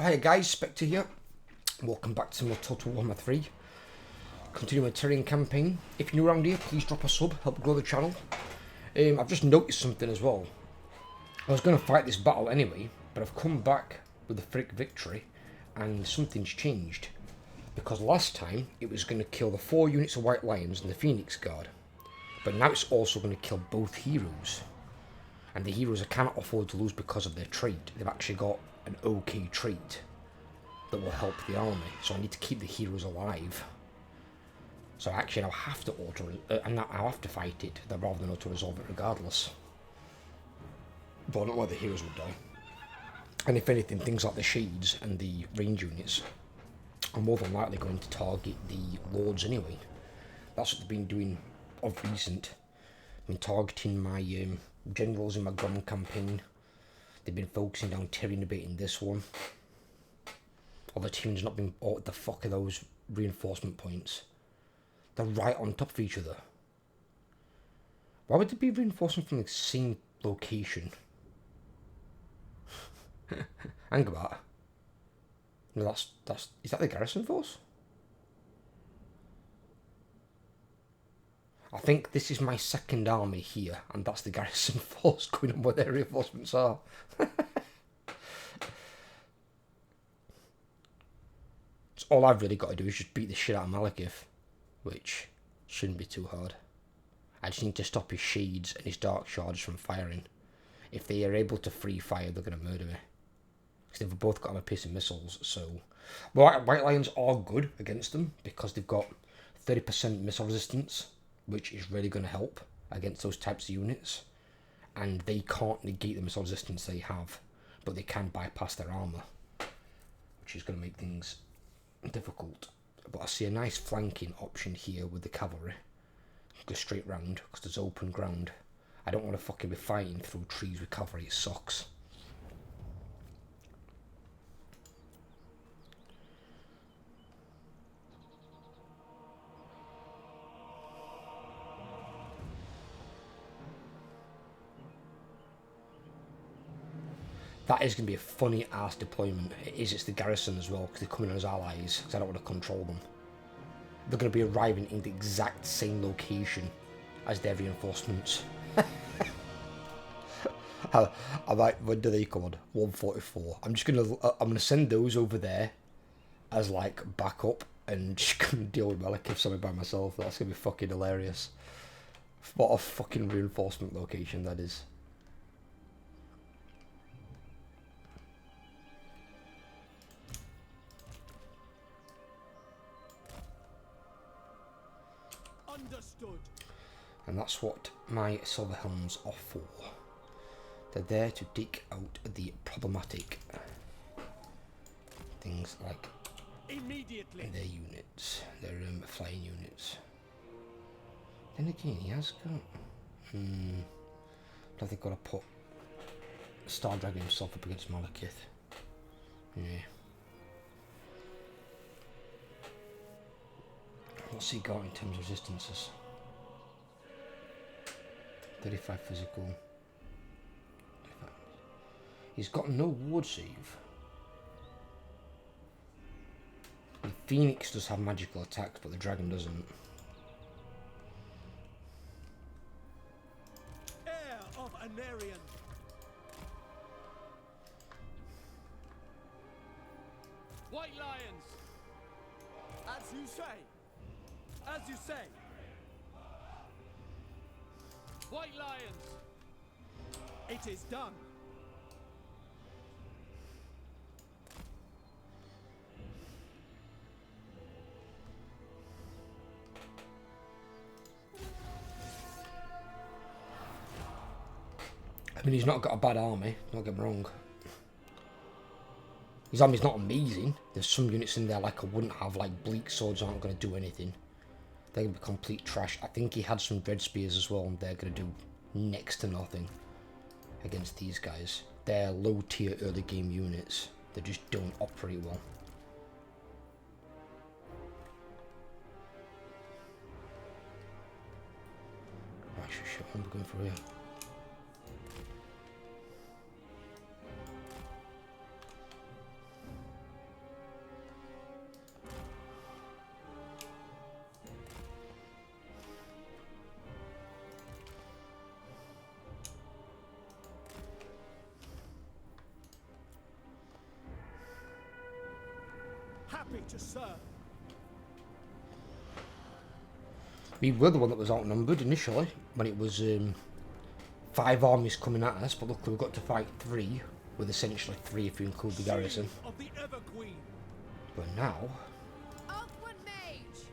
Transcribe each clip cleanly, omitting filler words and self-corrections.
Hi guys, Spectre here. Welcome back to my Total Warhammer 3. Continuing my Tyrion campaign. If you're new around here, please drop a sub, help grow the channel. I've just noticed something as well. I was going to fight this battle anyway, but I've come back with a frick victory, and something's changed. Because last time, it was going to kill the 4 units of White Lions and the Phoenix Guard. But now it's also going to kill both heroes. And the heroes I cannot afford to lose because of their trait. They've actually got an okay trait that will help the army, so I need to keep the heroes alive. So actually I'll have to I'll have to fight it rather than auto-resolve it regardless. But I don't know whether the heroes will die. And if anything, things like the shades and the range units are more than likely going to target the lords anyway. That's what they've been doing of recent. I've been targeting my generals in my Grom campaign. They've been focusing down Tyrion a bit in this one. Although Tyrion's not been... Oh, what the fuck are those reinforcement points? They're right on top of each other. Why would there be reinforcement from the same location? Hang about. No, that's... Is that the garrison force? I think this is my second army here, and that's the garrison force going on where their reinforcements are. So all I've really got to do is just beat the shit out of Malekith, which shouldn't be too hard. I just need to stop his shades and his dark shards from firing. If they are able to free fire, they're going to murder me. Because they've both got armor-piercing missiles, so... Well, White Lions are good against them, because they've got 30% missile resistance, which is really going to help against those types of units. And they can't negate the missile resistance they have, but they can bypass their armour, which is going to make things difficult. But I see a nice flanking option here with the cavalry. Go straight round, because there's open ground. I don't want to fucking be fighting through trees with cavalry, it sucks. That is going to be a funny ass deployment. It is, it's the garrison as well, because they're coming on as allies, because I don't want to control them. They're going to be arriving in the exact same location as their reinforcements. I might, when do they come on? 144. I'm going to send those over there as like backup and just going to deal with Malekith something by myself. That's going to be fucking hilarious. What a fucking reinforcement location that is. Understood. And that's what my silver helms are for. They're there to dig out the problematic things like Immediately. their units, their flying units. Then again, he has got... But they've got to put Star Dragon himself up against Malekith. Yeah. What's he got in terms of resistances? 35 physical. 35. He's got no ward save. The Phoenix does have magical attacks, but the dragon doesn't. Heir of Anarian. White Lions. As you say. As you say. White Lions. It is done. I mean, he's not got a bad army, don't get me wrong. His army's not amazing. There's some units in there like I wouldn't have, like bleak swords aren't going to do anything. They're going to be complete trash. I think he had some dread spears as well, and they're going to do next to nothing against these guys. They're low tier early game units. They just don't operate well. Right, shit, I'm going for here. happy to serve. We were the one that was outnumbered initially when it was 5 armies coming at us, but luckily we got to fight 3, with essentially 3 if you include the garrison. Of the Everqueen. But now, Outward mage!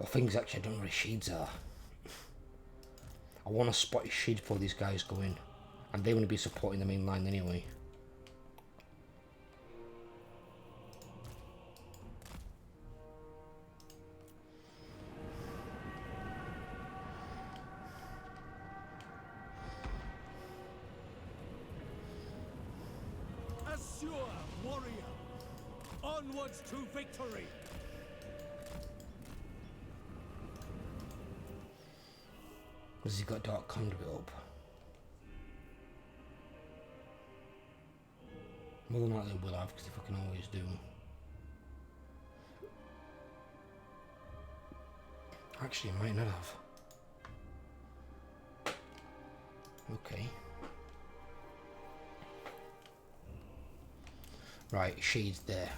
well, things actually I don't know where his shades are. I want to spot his shade before these guys go in, and they want to be supporting the main line anyway. Assure, warrior. Onwards to victory. Has he got dark conduit up? More than likely will have, because if I can always do. Actually, I might not have. Okay. Right, shades there.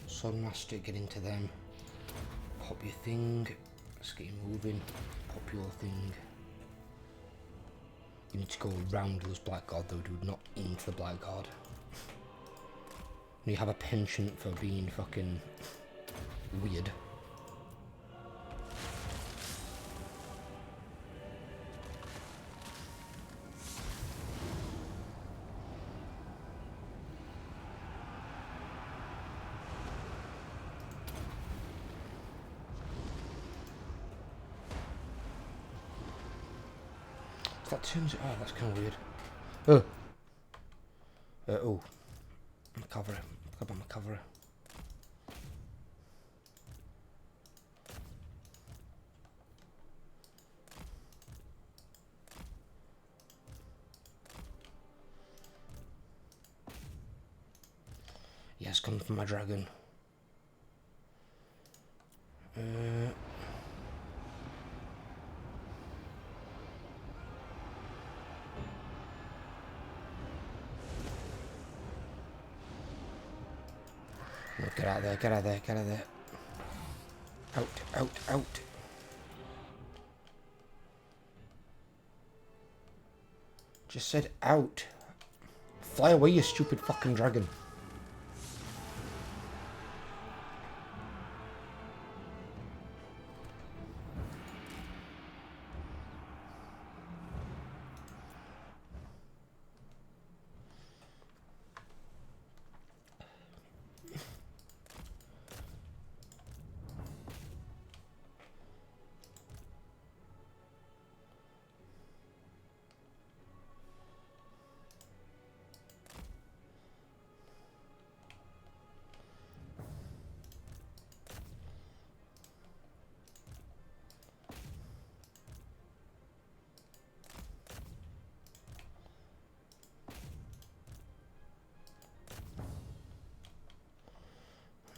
Sunmaster, get into them. Pop your thing. Let's get you moving. Pop your thing. You need to go around those Blackguard though, dude, not into the Blackguard. You have a penchant for being fucking weird. That turns it. Oh, that's kind of weird. Oh, my cover. How about my cover? Yes, come from my dragon. No, get out of there, get out of there, get out of there. Out, out, out. Just said out. Fly away, you stupid fucking dragon.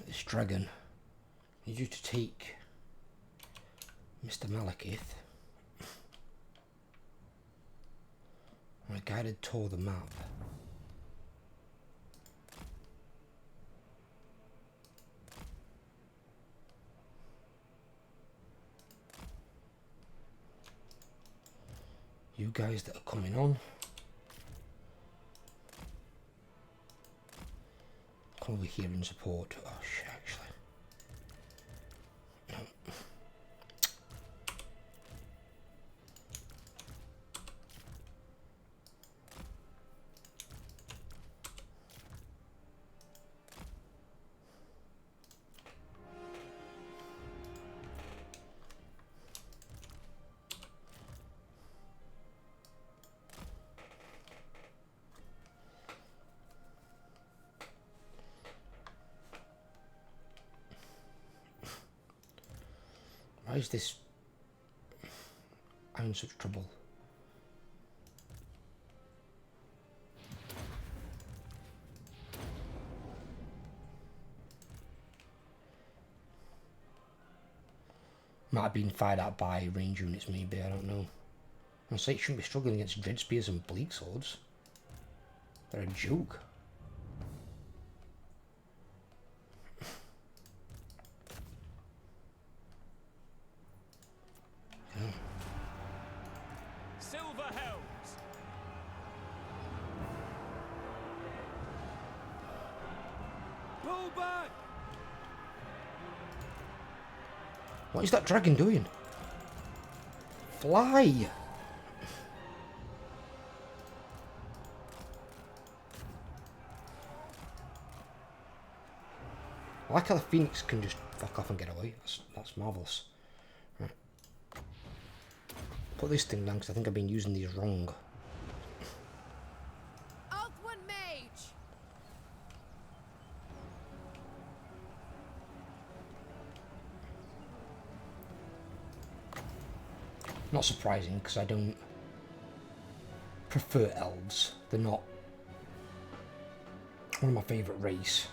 This dragon needs you to take Mr. Malekith on a guided tour of the map. You guys that are coming on, over here in support. Oh shit, actually. No. Why is this? I'm in such trouble. Might have been fired at by range units, maybe, I don't know. I say it shouldn't be struggling against dread spears and bleak swords. They're a joke. Silver helms. Pull back. What is that dragon doing? Fly! I like how the phoenix can just fuck off and get away. That's marvellous. Right. Put this thing down because I think I've been using these wrong. Oathwood Mage! Not surprising because I don't prefer elves. They're not one of my favourite race.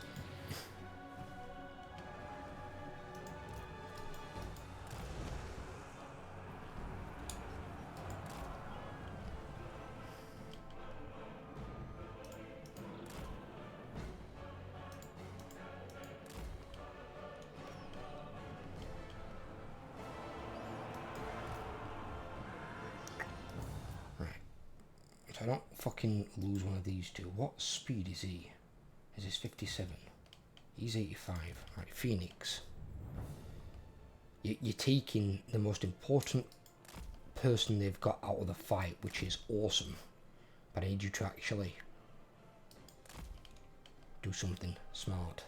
So I don't fucking lose one of these two. What speed is he? Is this 57? He's 85. Right, Phoenix. You're taking the most important person they've got out of the fight, which is awesome. But I need you to actually do something smart.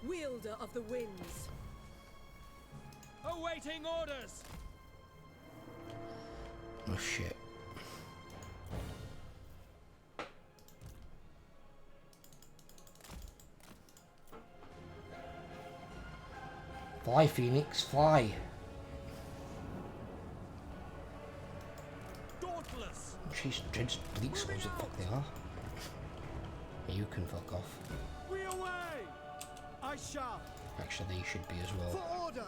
Wielder of the winds. Awaiting orders. Oh shit. Fly, Phoenix, fly. Dauntless. Jeez, dread bleak swords, what the fuck they are. Yeah, you can fuck off. We away. I shall. Actually, they should be as For well. order.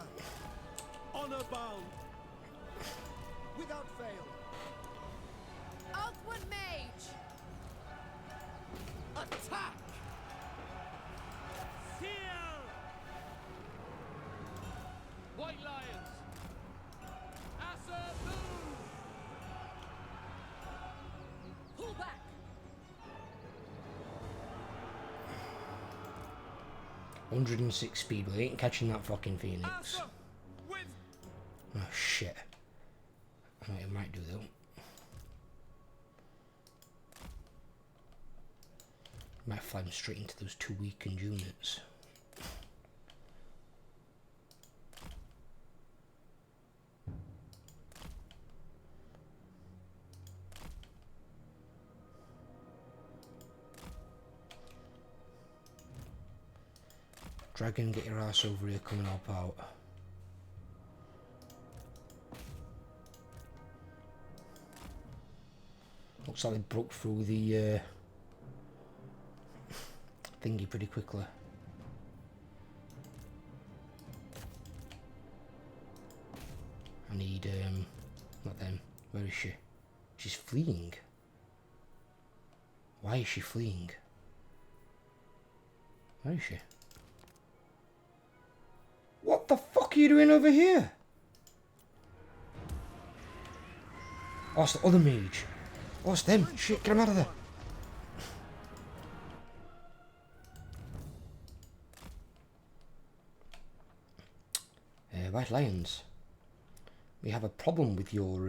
Honor bound. Without fail. Oathwood Mage! Attack. Seal. White lions. Asa move. Pull back. 106 speed, we ain't catching that fucking Phoenix. Asa with Oh shit. I know it might do though. Might fly him straight into those two weakened units. Dragon, get your ass over here, come and help out. Looks like they broke through the thingy pretty quickly. I need, not them. Where is she? She's fleeing. Why is she fleeing? Where is she? What the fuck are you doing over here? Oh, it's the other mage. Oh, it's them. Shit, get him out of there. White Lions. We have a problem with your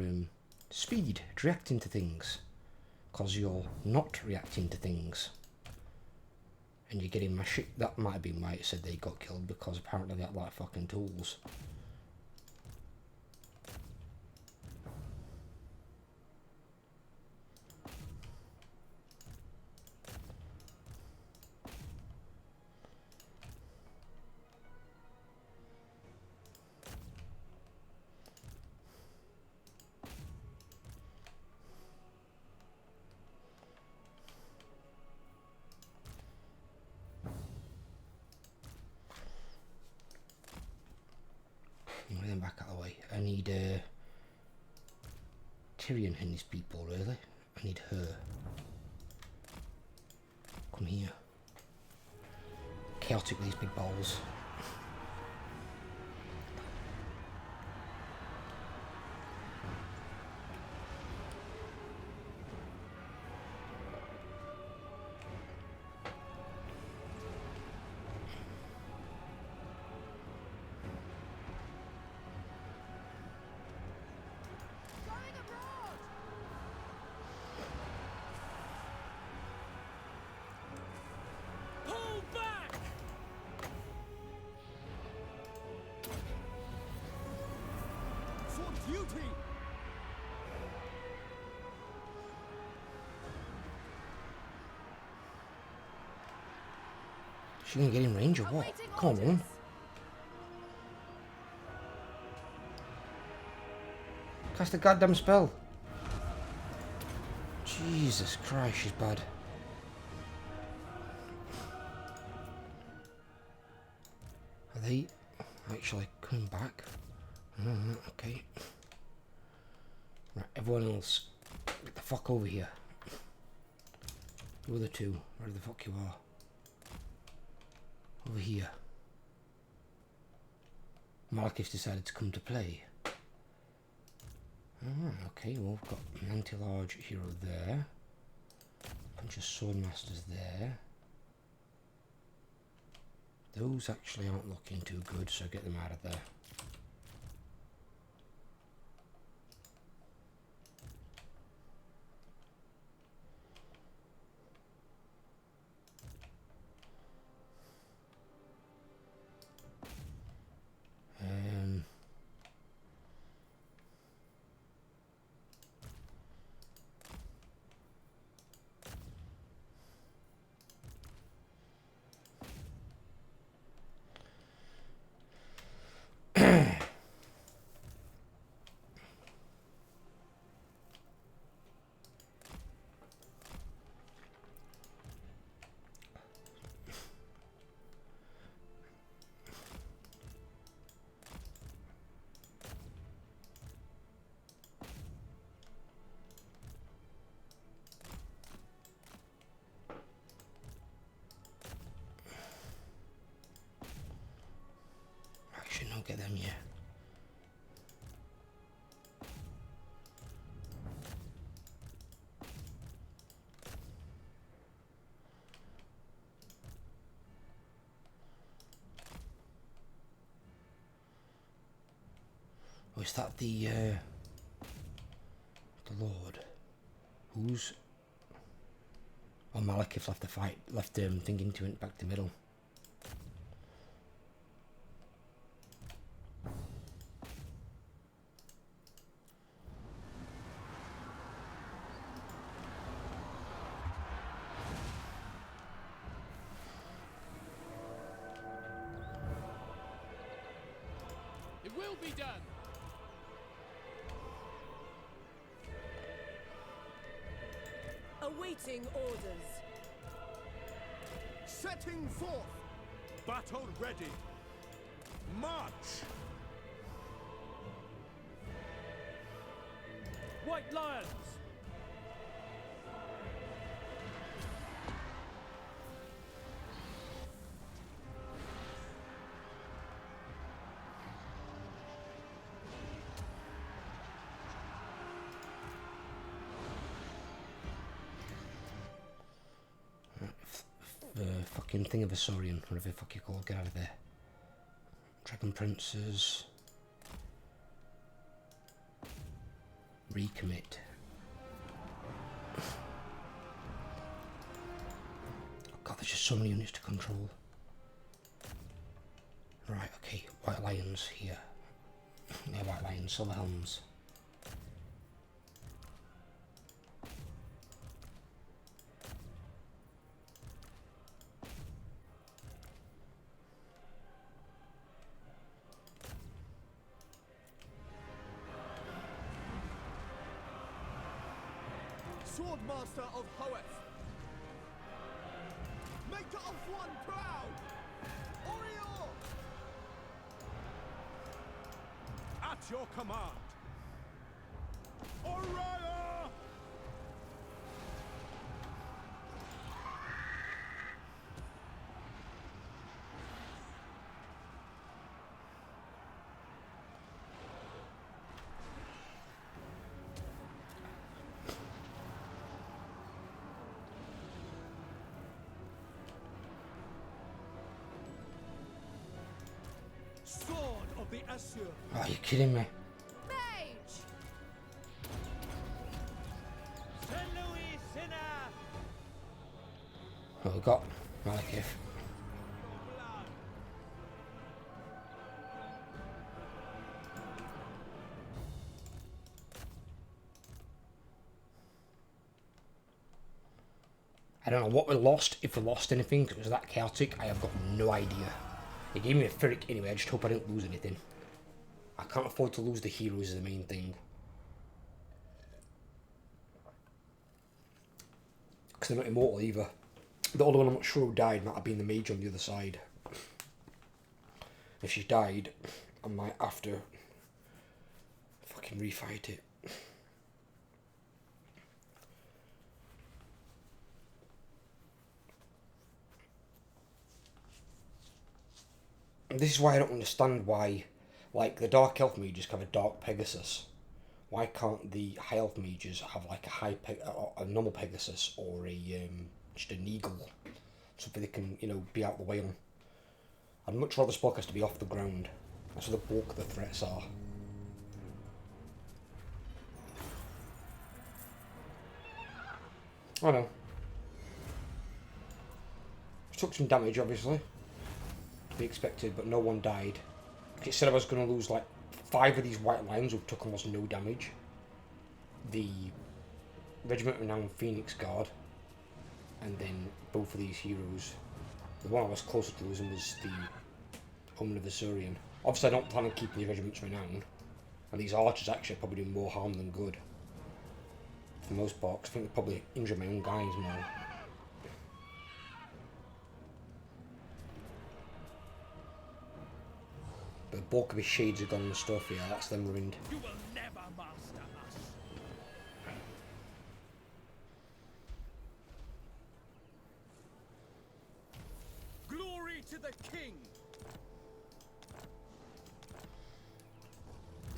speed reacting to things. Because you're not reacting to things. And you're getting my shit. That might have been why it said they got killed, because apparently they had like fucking tools. Move them back out of the way. I need Tyrion and his people, really. I need her. Come here. Chaotic with these big balls. Pull back! For duty! She gonna get in range or what? Awaiting Come on, orders. woman. Cast a goddamn spell. Jesus Christ, she's bad. Are they actually coming back? Okay. Right, everyone else, get the fuck over here. You other two, where the fuck you are? Over here. Marcus decided to come to play. Okay, well, we've got an anti-large hero there. A bunch of swordmasters there. Those actually aren't looking too good, so get them out of there. I should not get them yet. Oh, is that the Lord? Who's... Oh, Malekith left the fight, left thinking to it back to middle. will be done. Awaiting orders. Setting forth. Battle ready. March. White Lions. Fucking thing of a Saurian, whatever the fuck you call it, get out of there. Dragon Princes. Recommit. Oh god, there's just so many units to control. Right, okay, White Lions here. Yeah, White Lions, Silver Helms. Swordmaster of Hoeth. Maker of one proud. Oriole. At your command. Oriole. Sword of the Assur. Oh, are you kidding me? Mage! Saint Louis Sinner. What we got? Malekith. I don't know what we lost, if we lost anything, 'cause it was that chaotic, I have got no idea. It gave me a Ferric anyway, I just hope I didn't lose anything. I can't afford to lose the heroes is the main thing. Because they're not immortal either. The other one I'm not sure who died might have been the mage on the other side. If she died, I might have to fucking refight it. This is why I don't understand why, like, the Dark Elf mages have a Dark Pegasus. Why can't the High Elf mages have, like, a normal Pegasus or just an eagle? Something they can, you know, be out the way on. I'd much rather spellcast to be off the ground. That's where the bulk of the threats are. I know. Took some damage, obviously. To be expected, but no one died. It said I was going to lose like 5 of these White Lions who took almost no damage. The Regiment Renowned Phoenix Guard, and then both of these heroes. The one I was closer to losing was the Omen of the Saurian. Obviously I don't plan on keeping the Regiments Renowned, and these archers actually are probably doing more harm than good. For the most part, 'cause I think they're probably injuring my own guys more. But the bulk of his shades are gone and stuff, yeah, that's them ruined. You will never master us. Glory to the King.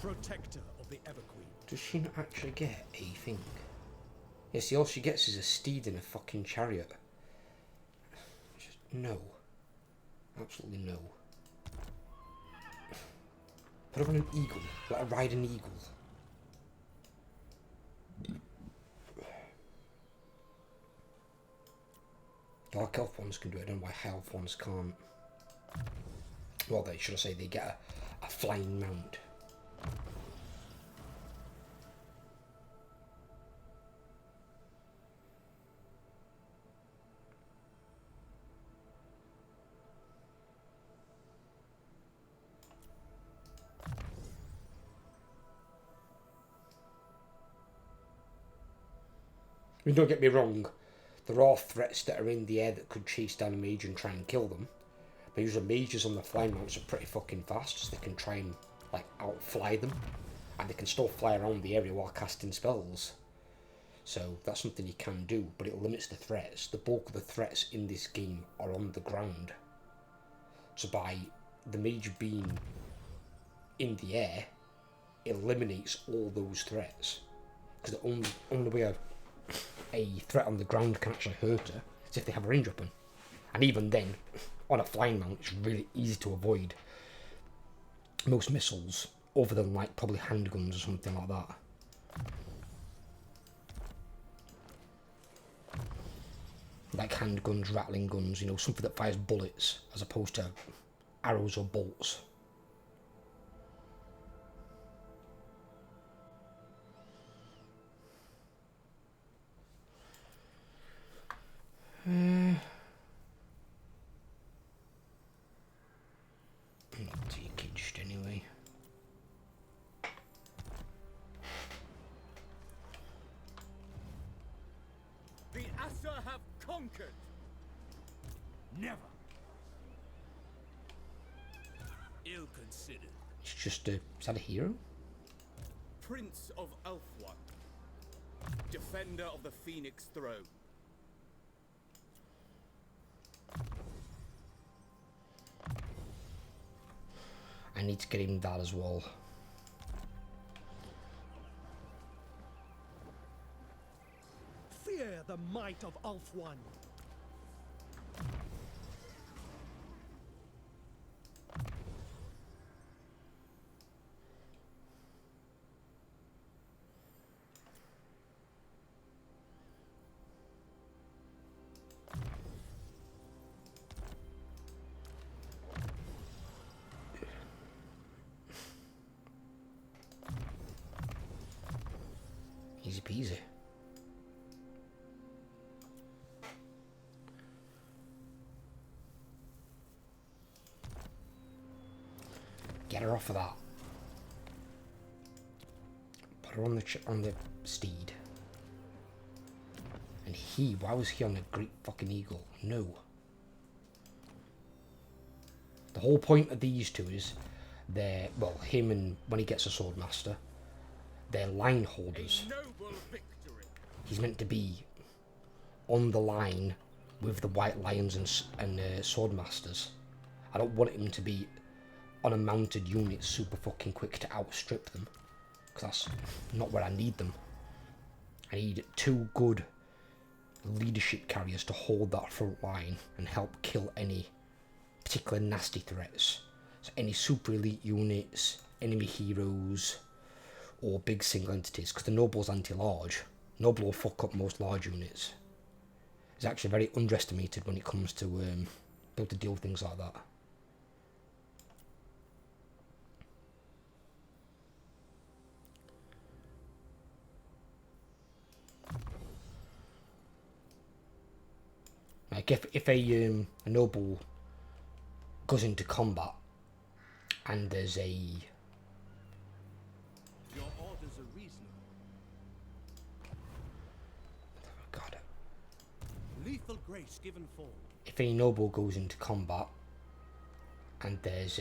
Protector of the Everqueen. Does she not actually get a thing? Yeah, see, all she gets is a steed in a fucking chariot. Just, no. Absolutely no. Put her on an eagle. Let her ride an eagle. Dark Elf ones can do it, I don't know why High Elf ones can't. Well, they should I say they get a flying mount. mean, don't get me wrong, there are threats that are in the air that could chase down a mage and try and kill them. But usually mages on the flying mounts are pretty fucking fast, so they can try and like outfly them. And they can still fly around the area while casting spells. So that's something you can do, but it limits the threats. The bulk of the threats in this game are on the ground. So by the mage being in the air, it eliminates all those threats. Because the only way a threat on the ground can actually hurt her is if they have a range weapon. And even then, on a flying mount, it's really easy to avoid most missiles, other than like probably handguns or something like that. Like handguns, rattling guns, you know, something that fires bullets as opposed to arrows or bolts. Take it just anyway. The Asa have conquered. Never. Ill considered. It's just a... is that a hero? Prince of Elf One. Defender of the Phoenix Throne. I need to get him that as well. Fear the might of Elf One. Easy peasy. Get her off of that. Put her on the steed. And why was he on the great fucking eagle? No. The whole point of these two is him and when he gets a swordmaster, they're line holders. Noble victory. He's meant to be on the line with the white lions and swordmasters. I don't want him to be on a mounted unit super fucking quick to outstrip them, because that's not where I need them. I need two good leadership carriers to hold that front line and help kill any particular nasty threats. So any super elite units, enemy heroes, or big single entities, because the Noble's anti-large. Noble will fuck up most large units. He's actually very underestimated when it comes to being able to deal with things like that. Like if a noble goes into combat and there's a Your orders are reasonable. God, Lethal grace given form. if a noble goes into combat and there's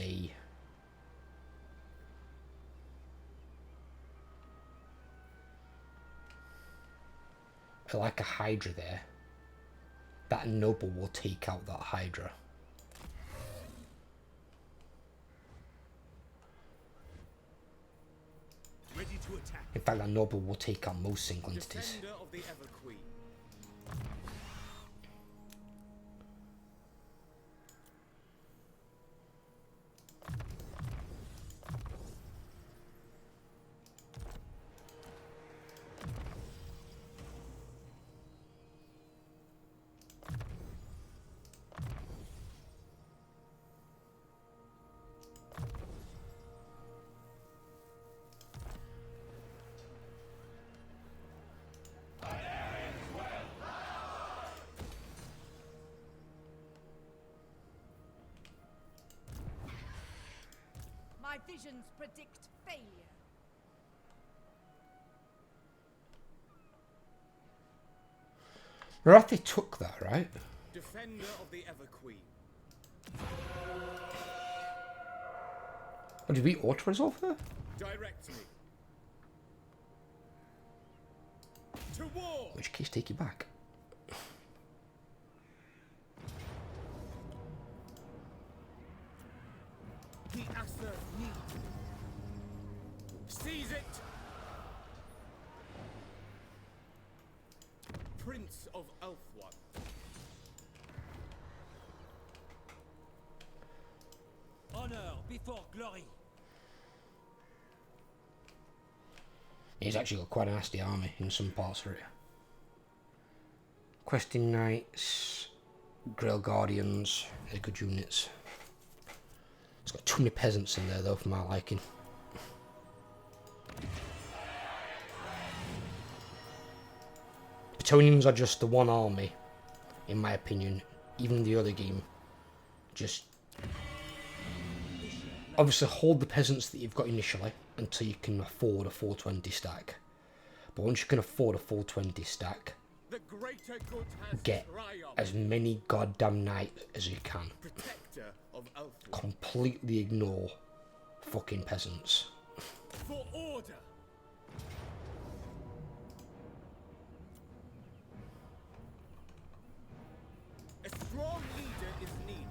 like a hydra there, that noble will take out that hydra. Ready to attack. In fact, that noble will take out most single entities. Defender of the Ever Queen. My visions predict failure. Marathi took that, right? Defender of the Ever Queen. Oh, did we auto-resolve there? Direct me. To war! In which case, take you back. The Acer need. Seize it! Prince of Elfwan. Honor before glory. He's actually got quite a nasty army in some parts of it. Questing Knights, Grail Guardians, they're good units. It's got too many peasants in there though for my liking. Bretonnians are just the one army, in my opinion. Even the other game, just obviously hold the peasants that you've got initially until you can afford a 420 stack. But once you can afford a 420 stack, The greater good has get triumphed. as many goddamn knights as you can. Protector of Elfwan. Completely ignore fucking peasants. For order. A strong leader is needed.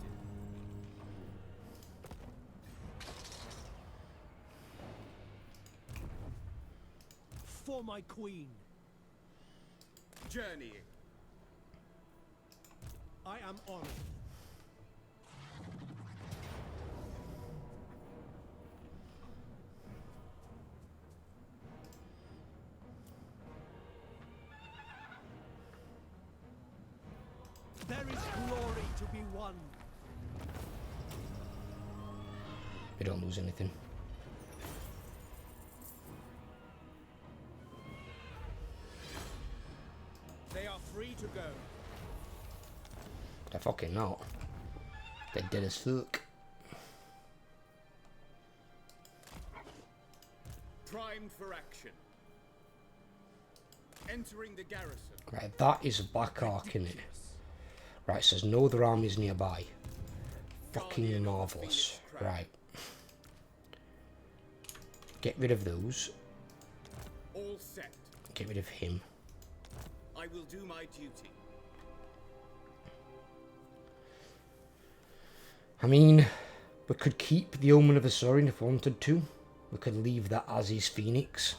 For my queen. Journeying. I am honored. There is glory to be won. We don't lose anything. They are free to go. They're fucking not. They're dead as fuck. Primed for action. Entering the garrison. Right, that is a black arc in it. Right, it says no other armies nearby. Fucking Guardian of the marvellous. Phoenix Crown. Right. Get rid of those. All set. Get rid of him. I will do my duty. I mean, we could keep the Omen of the Saurian if we wanted to. We could leave that as is Phoenix.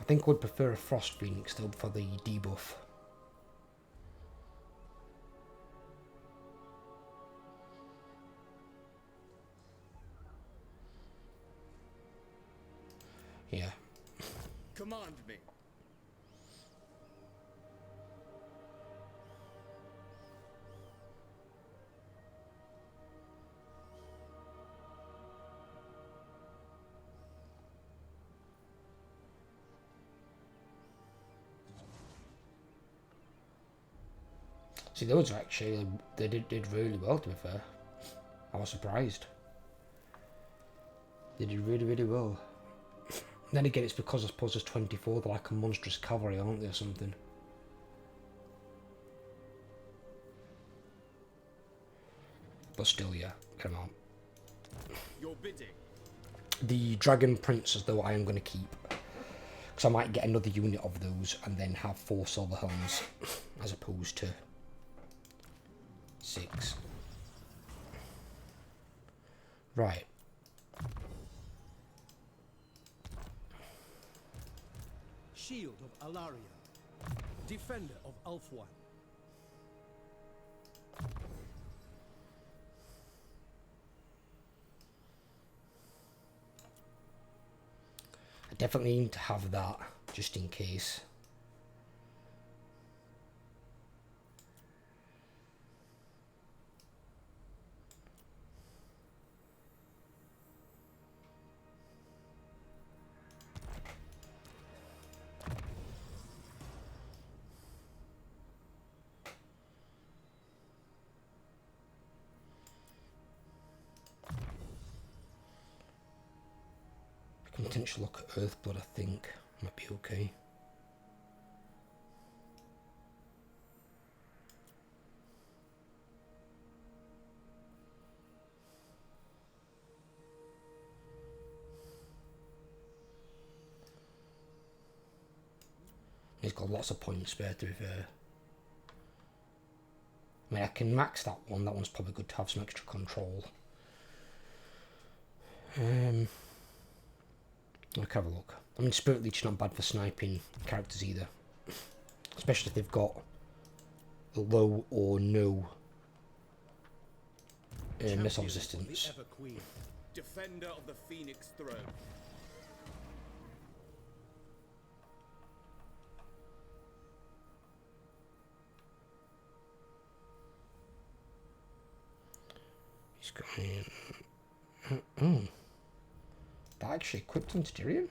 I think I would prefer a Frost Phoenix though for the debuff. Yeah. Command me. See, those are actually, they did really well, to be fair. I was surprised. They did really, really well. Then again, it's because I suppose there's 24, they're like a monstrous cavalry, aren't they, or something? But still, yeah, come on. Your bidding. The Dragon Princes, though, I am going to keep. Because I might get another unit of those and then have 4 Silver Helms, as opposed to 6. Right. Shield of Alaria. Defender of Ulthuan. I definitely need to have that, just in case. potentially look at Earthblood, I think. Might be okay. He's got lots of points spare, to be fair. I mean, I can max that one. That one's probably good to have some extra control. Let's have a look. I mean, Spirit Leech is not bad for sniping characters either. Especially if they've got low or no missile resistance. Defender of the Phoenix Throne. He's going. Oh. That actually equipped onto Tyrion?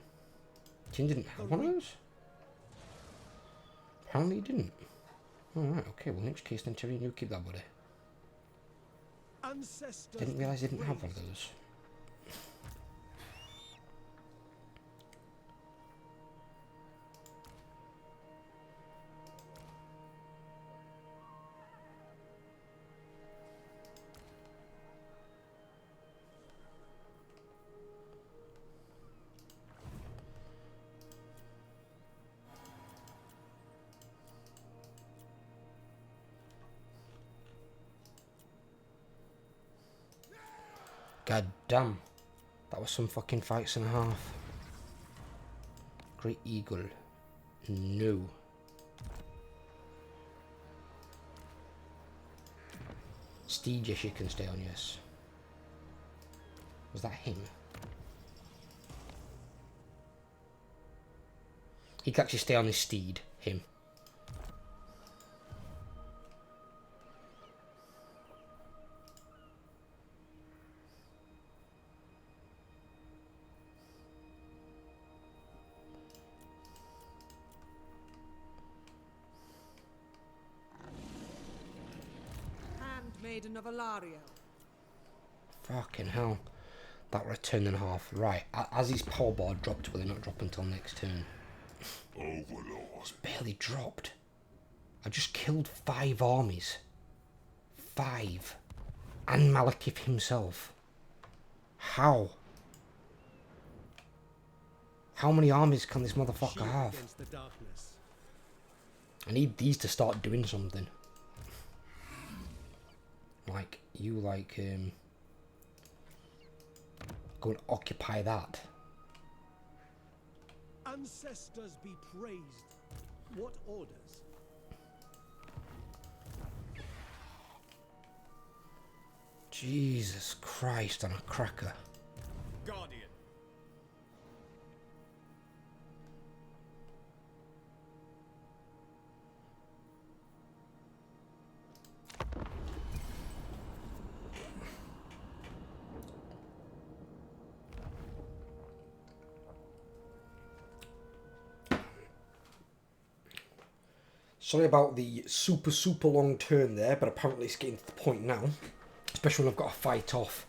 Tyrion didn't have one of those? Apparently he didn't. Alright, okay, well in which case then Tyrion, you keep that, buddy. Didn't realise he didn't have one of those. God damn. That was some fucking fights and a half. Great Eagle. No. Steed, yes, you can stay on, yes. Was that him? He can actually stay on his steed, him. Maiden of Alaria. Fucking hell. That were a turn and a half. Right, as his power bar dropped, will he not drop until next turn? Overlord. It's barely dropped. I just killed 5 armies. 5. And Malekith himself. How? How many armies can this motherfucker have? I need these to start doing something. Like, you like, go and occupy that. Ancestors be praised. What orders? Jesus Christ on a cracker. Guardian. Sorry about the super long turn there, but apparently it's getting to the point now. Especially when I've got to fight off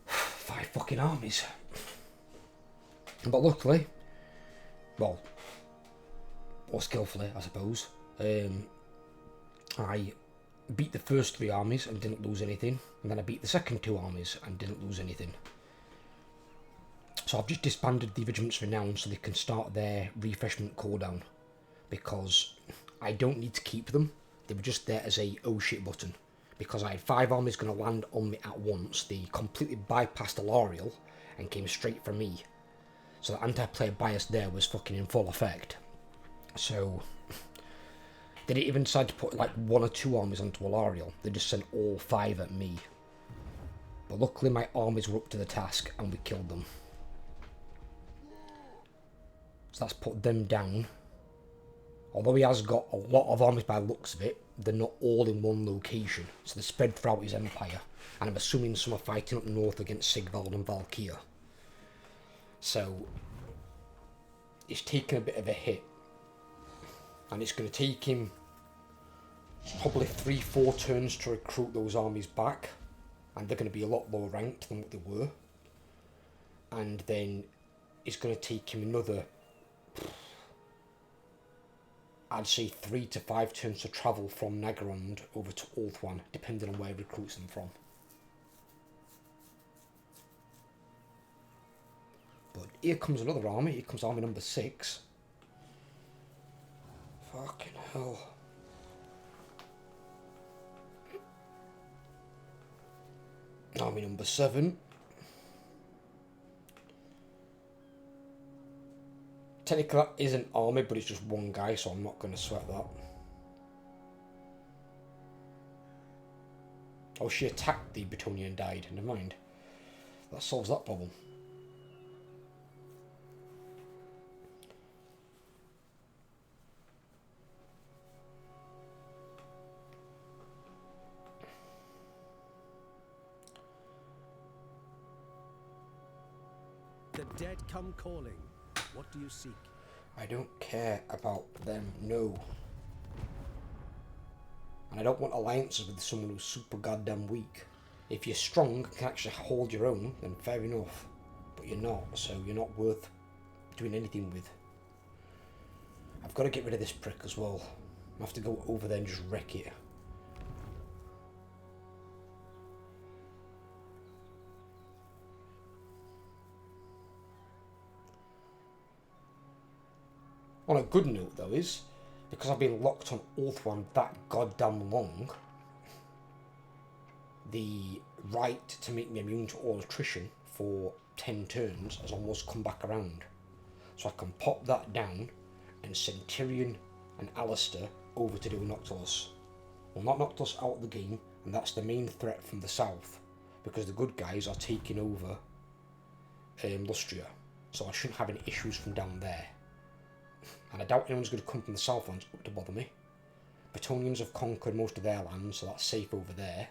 5 fucking armies. But luckily, well, or skillfully, I suppose, I beat the first 3 armies and didn't lose anything. And then I beat the second 2 armies and didn't lose anything. So I've just disbanded the regiments for now so they can start their refreshment cooldown. Because I don't need to keep them. They were just there as a oh shit button. Because I had 5 armies going to land on me at once. They completely bypassed Alariel and came straight for me. So the anti-player bias there was fucking in full effect. So they didn't even decide to put like 1 or 2 armies onto Alariel. They just sent all 5 at me. But luckily my armies were up to the task and we killed them. So that's put them down. Although he has got a lot of armies by the looks of it, they're not all in one location, so they're spread throughout his empire. And I'm assuming some are fighting up north against Sigvald and Valkyr. So, it's taken a bit of a hit. And it's going to take him probably 3-4 turns to recruit those armies back. And they're going to be a lot lower ranked than what they were. And then is going to take him another, I'd say 3 to 5 turns to travel from Nagarond over to Ulthuan, depending on where he recruits them from. But here comes another army. Here comes army number 6. Fucking hell. Army number 7. Technically that is an army, but it's just one guy, so I'm not going to sweat that. Oh, she attacked the Bretonian and died. Never mind. That solves that problem. The dead come calling. What do you seek? I don't care about them, no. And I don't want alliances with someone who's super goddamn weak. If you're strong and can actually hold your own, then fair enough. But you're not, so you're not worth doing anything with. I've got to get rid of this prick as well. I have to go over there and just wreck it. On a good note though is, because I've been locked on Ulthuan that goddamn long, the right to make me immune to all attrition for 10 turns has almost come back around. So I can pop that down and send Tyrion and Alistair over to do Noctilus. Well, not Noctilus out of the game, and that's the main threat from the south, because the good guys are taking over Lustria, so I shouldn't have any issues from down there. And I doubt anyone's going to come from the Southlands to bother me. Bretonians have conquered most of their lands, so that's safe over there.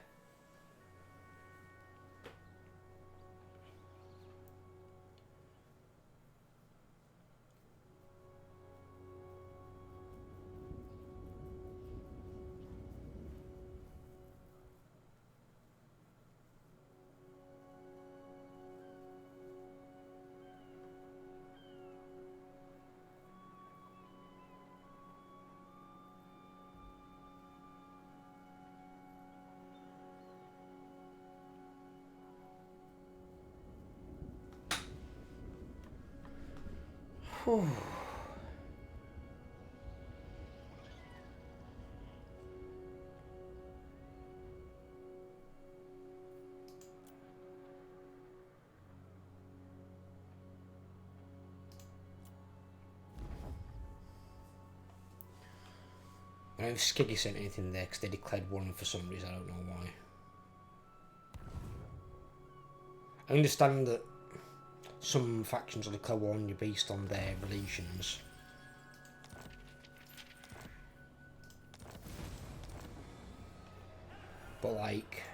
Whew. I don't know if Skiggy sent anything there because they declared war for some reason, I don't know why. I understand that some factions will declare war on you based on their relations. But like,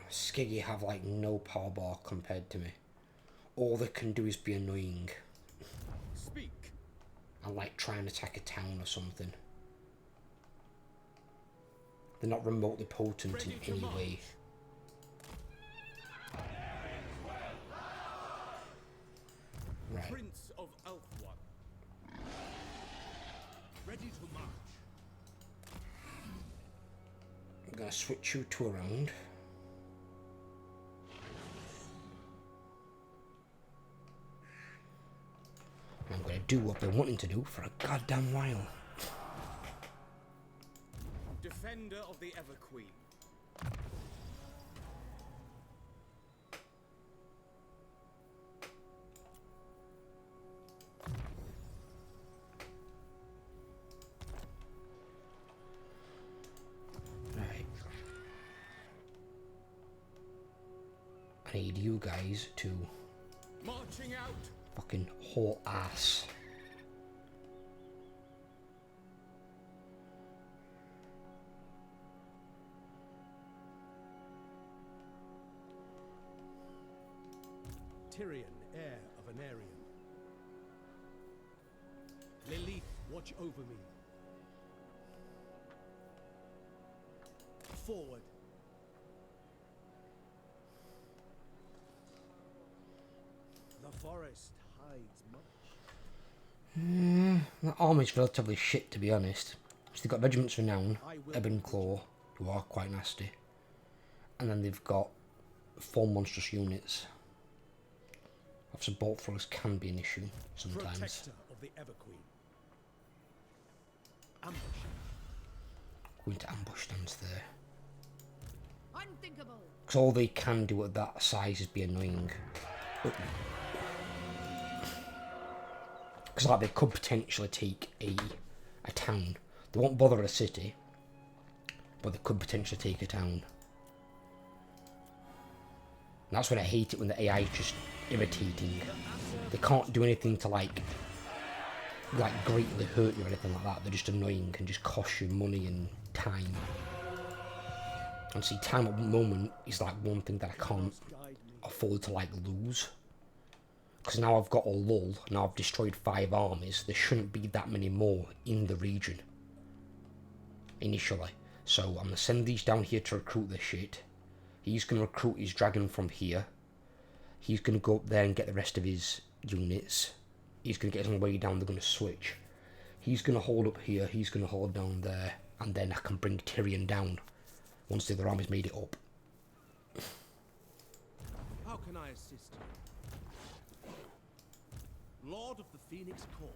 Skiggy have like no power bar compared to me. All they can do is be annoying. Speak. And like try and attack a town or something. They're not remotely potent in any way. Right. Prince of Elfwan. Ready to march. I'm gonna switch you two around. I'm gonna do what I've been wanting to do for a goddamn while. Defender of the Ever Queen. Right. I need you guys to Marching out. fucking haul ass. Tyrion, heir of an Aryan. Lilith, watch over me. Forward. The forest hides much. That army's relatively shit, to be honest. So they've got Regiments Renown, I will Ebon Claw, who are quite nasty. And then they've got 4 monstrous units. Obviously, bolt throwers can be an issue sometimes. Protector of the Everqueen. Ambush. Going to ambush stands there. Unthinkable. Because all they can do at that size is be annoying. Because like they could potentially take a town. They won't bother a city, but they could potentially take a town. And that's when I hate it, when the AI is just irritating. They can't do anything to like greatly hurt you or anything like that. They're just annoying and just cost you money and time. And see, time at the moment is like one thing that I can't afford to like lose. Because now I've got a lull, now I've destroyed 5 armies, there shouldn't be that many more in the region. Initially. So I'm going to send these down here to recruit this shit. He's going to recruit his dragon from here. He's going to go up there and get the rest of his units. He's going to get his own way down, they're going to switch. He's going to hold up here, he's going to hold down there. And then I can bring Tyrion down once the other army's made it up. How can I assist you? Lord of the Phoenix Court.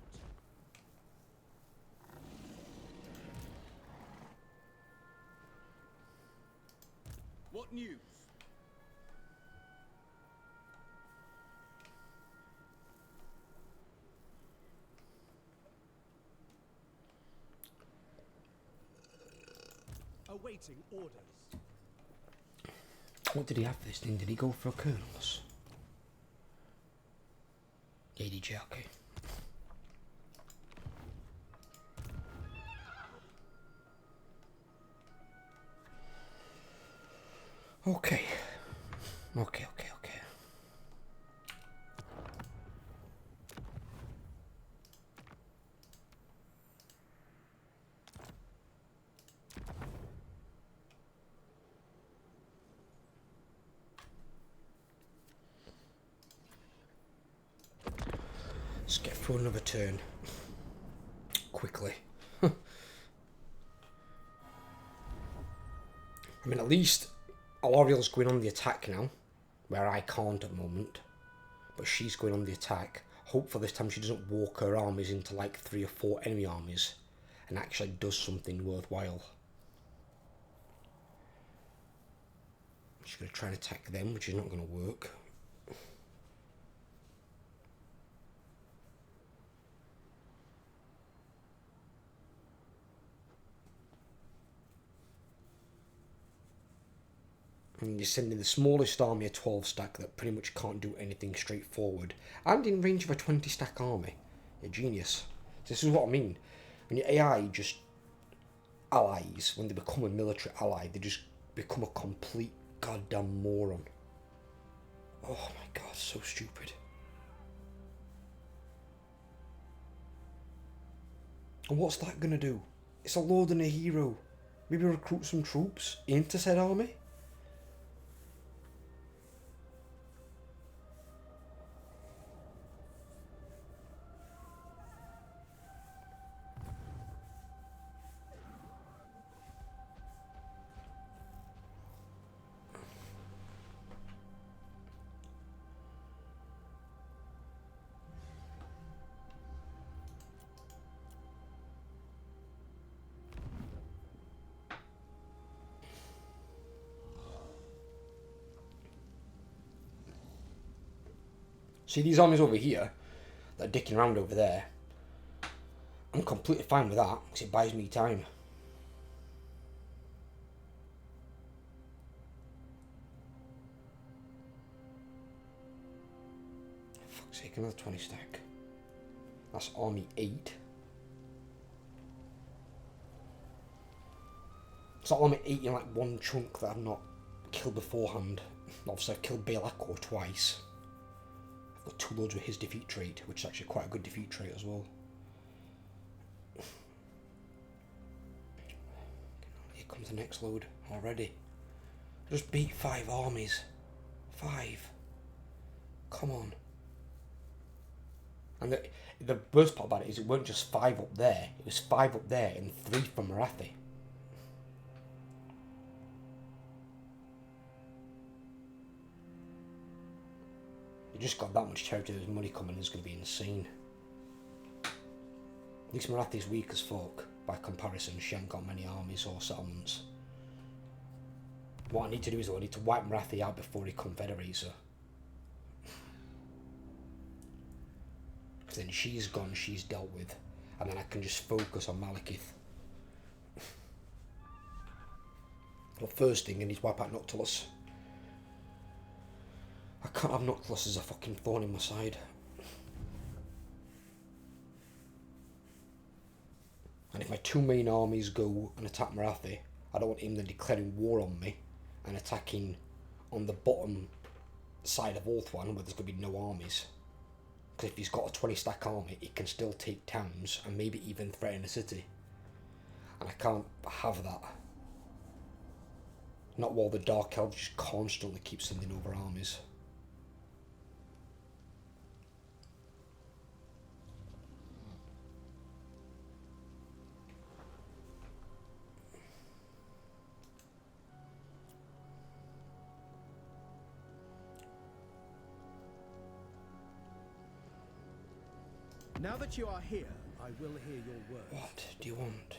What news? Awaiting orders. What did he have this thing? Did he go for colonels? Yeah, he did, yeah, okay. Okay. Okay. Let's get through another turn. Quickly. I mean, at least Aloriel's going on the attack now, where I can't at the moment. But she's going on the attack. Hopefully this time she doesn't walk her armies into like 3 or 4 enemy armies and actually does something worthwhile. She's going to try and attack them, which is not going to work. And you're sending the smallest army, a 12 stack, that pretty much can't do anything straightforward. And in range of a 20 stack army. You're a genius. This is what I mean. When your AI just allies, when they become a military ally, they just become a complete goddamn moron. Oh my god, so stupid. And what's that gonna do? It's a lord and a hero. Maybe recruit some troops into said army? See, these armies over here that are dicking around over there, I'm completely fine with that because it buys me time. For fuck's sake, another 20 stack. That's army 8. It's not army 8 in like one chunk that I've not killed beforehand. Obviously I've killed Balakor twice. Got 2 loads with his defeat trait, which is actually quite a good defeat trait as well. Here comes the next load already. Just beat 5 armies. 5. Come on. And the worst part about it is it weren't just 5 up there. It was 5 up there and 3 from Marathi. You just got that much territory, there's money coming, it's going to be insane. At least Marathi's weak as fuck by comparison. She ain't got many armies or settlements. What I need to do is though, I need to wipe Marathi out before he confederates her. Because then she's gone, she's dealt with. And then I can just focus on Malekith. But first thing, I need to wipe out Noctilus. I can't have Noctilus as a fucking thorn in my side. And if my 2 main armies go and attack Marathi, I don't want him then declaring war on me and attacking on the bottom side of Orthwan where there's going to be no armies. Because if he's got a 20 stack army, he can still take towns and maybe even threaten a city. And I can't have that. Not while the Dark Elves just constantly keep sending over armies. Now that you are here, I will hear your words. What do you want?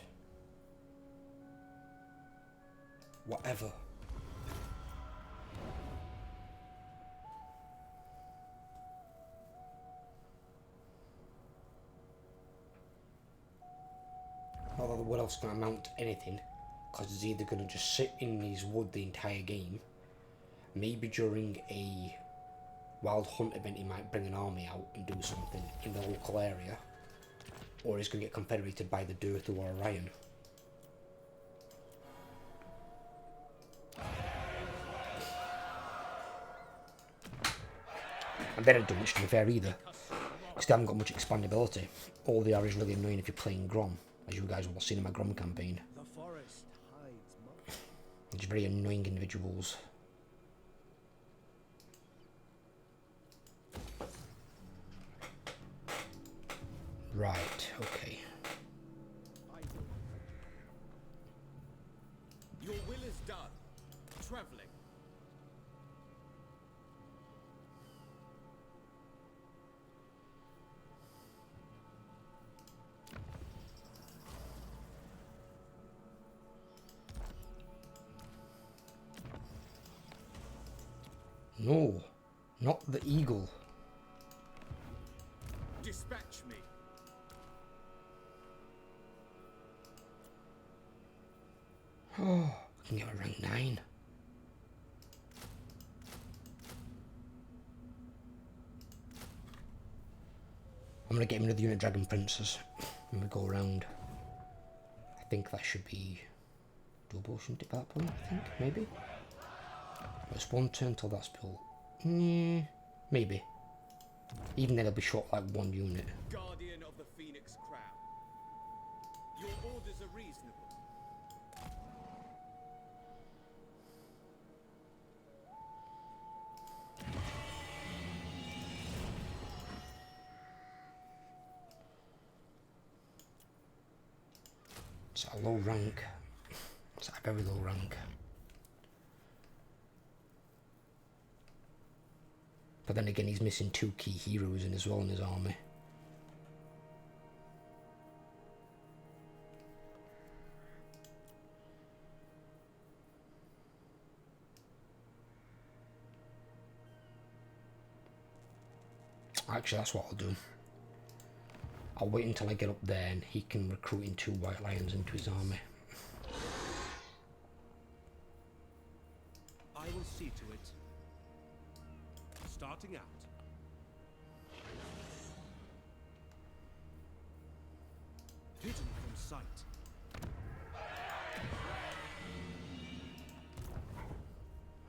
Whatever. Not that the wood elf's going to amount to anything, because it's either going to just sit in his wood the entire game, maybe during a wild hunt event he might bring an army out and do something in the local area, or he's going to get confederated by the Durthu or Orion. And they don't do much to be fair either, because they haven't got much expandability. All they are is really annoying if you're playing Grom, as you guys will have seen in my Grom campaign. The forest hides much. They're just very annoying individuals. Right, okay. Your will is done. Traveling. No, not the eagle. Dispatch me. Oh, we can get a rank 9. I'm going to get him another unit Dragon Princess when we go around. I think that should be double, shouldn't it, at that point, I think, maybe? It's 1 turn till that's built. Maybe. Even then it'll be short like 1 unit. Guardian of the Phoenix Crown. Your orders are reasonable. It's at a low rank. It's at a very low rank. But then again, he's missing 2 key heroes in as well in his army. Actually, that's what I'll do. I'll wait until I get up there and he can recruit in 2 White Lions into his army. I will see to it. Starting out. Hidden from sight.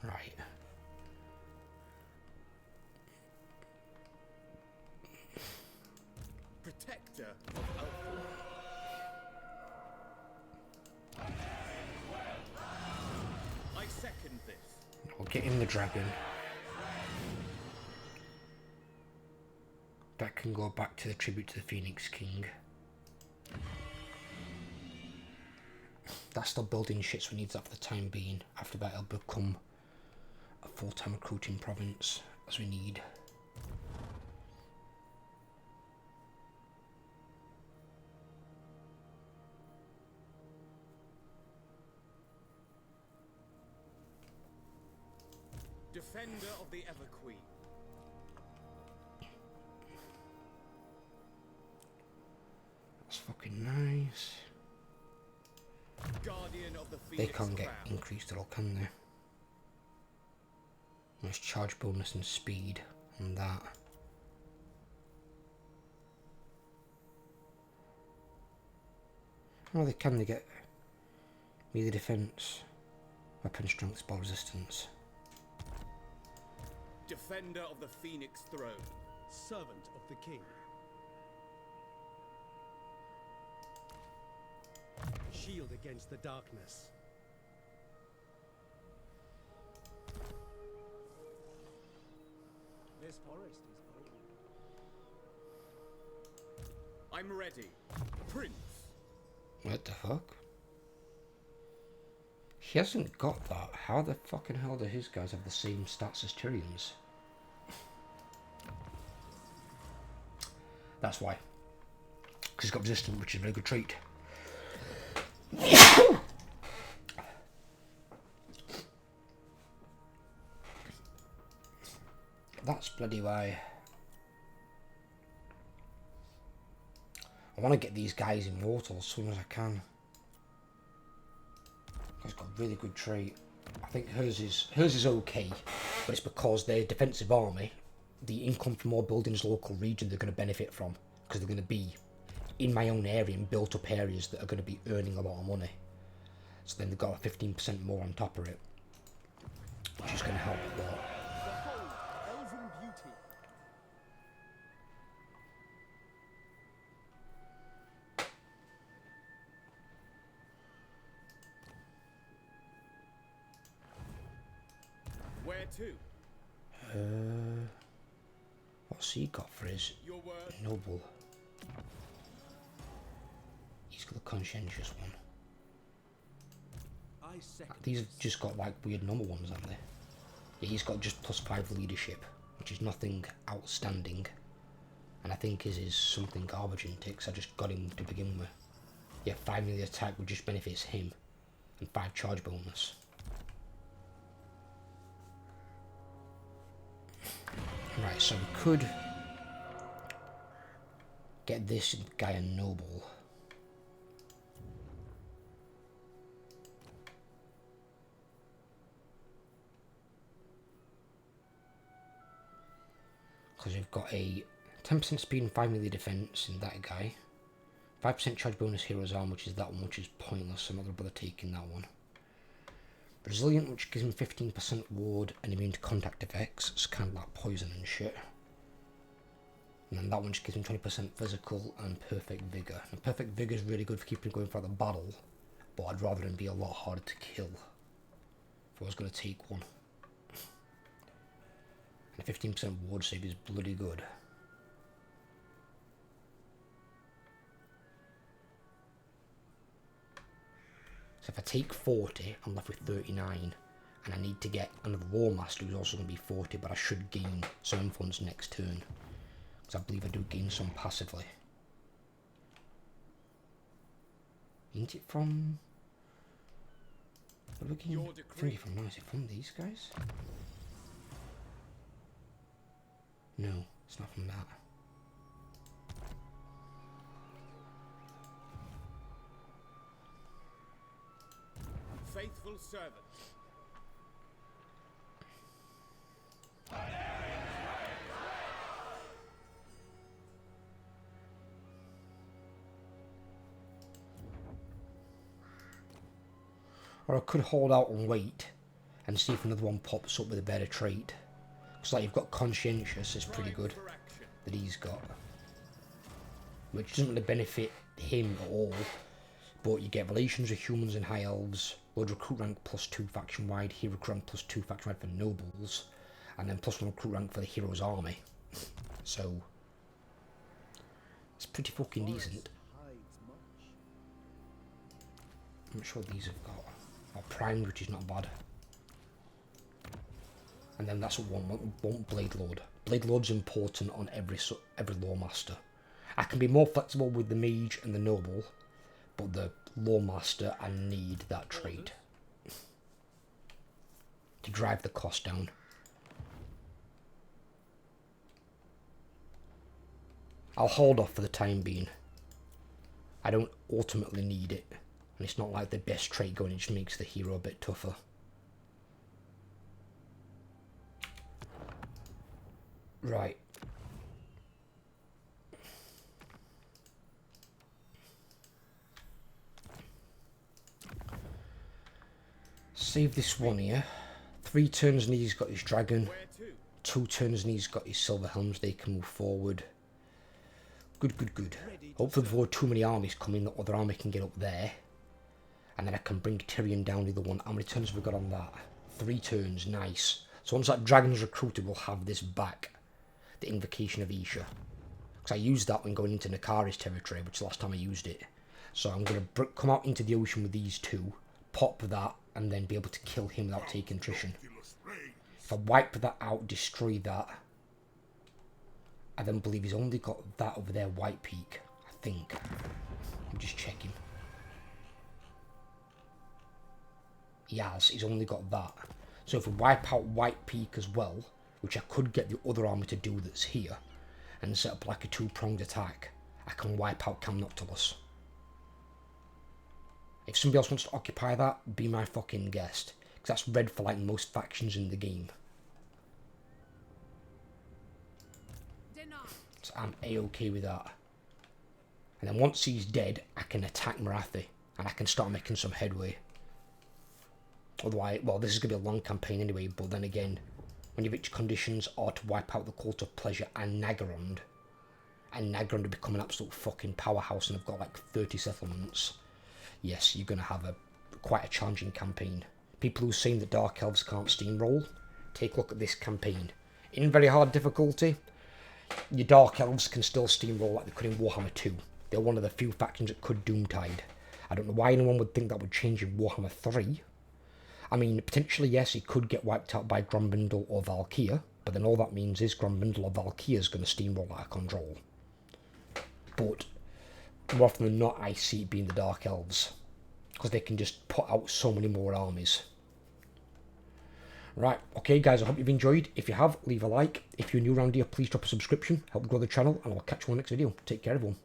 Right. Protector of Elfland. I second this. I'll get him the dragon. That can go back to the tribute to the Phoenix King. That's still building shit, so we need that for the time being. After that, it'll become a full-time recruiting province, as we need. Defender of the Everqueen. That's fucking nice. Guardian of the They Phoenix can't get Crown. increased at all, can they? There's charge bonus and speed on that. Oh, they can. They get melee defense, weapon strength, spell resistance. Defender of the Phoenix Throne. Servant of the king. Shield against the darkness. This forest is old. I'm ready. Prince. What the fuck? He hasn't got that. How the fucking hell do his guys have the same stats as Tyrion's? That's why. Because he's got resistance, which is a very good trait. That's bloody why. I want to get these guys immortal as soon as I can. He's got a really good trait. I think hers is okay, but it's because their defensive army, the income from more buildings local region, they're going to benefit from, because they're going to be in my own area and built up areas that are going to be earning a lot of money. So then they've got a 15% more on top of it, which is going to help a lot. Behold, elven beauty. Where to? What's he got for his Your word. noble? He's got the conscientious one. I second. These have just got like weird number ones, haven't they? Yeah, he's got just +5 leadership, which is nothing outstanding. And I think his is something garbage in ticks. I just got him to begin with. Yeah, 5 melee attack, which just benefits him, and 5 charge bonus. Right, so we could get this guy a noble. Because we've got a 10% speed and 5 melee defense in that guy. 5% charge bonus hero's arm, which is that one, which is pointless, so I'm not going to bother taking that one. Resilient, which gives him 15% ward and immune to contact effects. It's kind of like poison and shit. And then that one just gives him 20% physical and perfect vigor. And perfect vigor is really good for keeping going throughout the battle, but I'd rather him be a lot harder to kill if I was going to take one. And a 15% ward save is bloody good. So if I take 40, I'm left with 39, and I need to get another War Master who's also going to be 40, but I should gain some influence next turn, because I believe I do gain some passively. Isn't it from... What are we getting? Your I decree. think it's from now. Is it from these guys? No, it's not from that. Faithful servant. Or I could hold out and wait and see if another one pops up with a better trait. Because like you've got conscientious, is pretty good, For action. that he's got. Which doesn't really benefit him at all. But you get relations with humans and high elves, load recruit rank +2 faction wide, hero recruit rank +2 faction wide for nobles, and then +1 recruit rank for the hero's army. So It's pretty fucking decent. Hides much. I'm not sure what these have got. Oh, primed, which is not bad. And then that's one blade load. Blade load's important on every lawmaster. I can be more flexible with the mage and the noble, but the lawmaster, I need that trait to drive the cost down. I'll hold off for the time being. I don't ultimately need it, and it's not like the best trait going, it just makes the hero a bit tougher. Right. Save this one here. 3 turns and he's got his dragon. 2 turns and he's got his silver helms. They can move forward. Good, good, good. Hopefully before too many armies come in, the other army can get up there. And then I can bring Tyrion down the other one. How many turns have we got on that? 3 turns. Nice. So once that dragon's recruited, we'll have this back. The Invocation of Isha. Because I used that when going into Nakari's territory, which is the last time I used it. So I'm going to come out into the ocean with these 2. Pop that. And then be able to kill him without taking attrition. If I wipe that out, destroy that. I then believe he's only got that over there, White Peak. I think. I'm just checking. He has. He's only got that. So if we wipe out White Peak as well, which I could get the other army to do that's here, and set up like a 2-pronged attack, I can wipe out Cam Noctilus. If somebody else wants to occupy that, be my fucking guest. Because that's red for like most factions in the game. So I'm A-okay with that. And then once he's dead, I can attack Marathi. And I can start making some headway. Otherwise, well, this is going to be a long campaign anyway. But then again, when your victory conditions are to wipe out the Cult of Pleasure and Nagarond. And Nagarond to become an absolute fucking powerhouse. And I've got like 30 settlements. Yes, you're going to have quite a challenging campaign. People who are saying that Dark Elves can't steamroll, take a look at this campaign. In very hard difficulty, your Dark Elves can still steamroll like they could in Warhammer 2. They're one of the few factions that could Doomtide. I don't know why anyone would think that would change in Warhammer 3. I mean, potentially, yes, it could get wiped out by Grombrindle or Valkyr, but then all that means is Grombrindle or Valkyr is going to steamroll out of control. But more often than not, I see it being the Dark Elves, because they can just put out so many more armies. Right, okay guys, I hope you've enjoyed. If you have, leave a like. If you're new around here, please drop a subscription, help grow the channel, and I'll catch you on the next video. Take care everyone.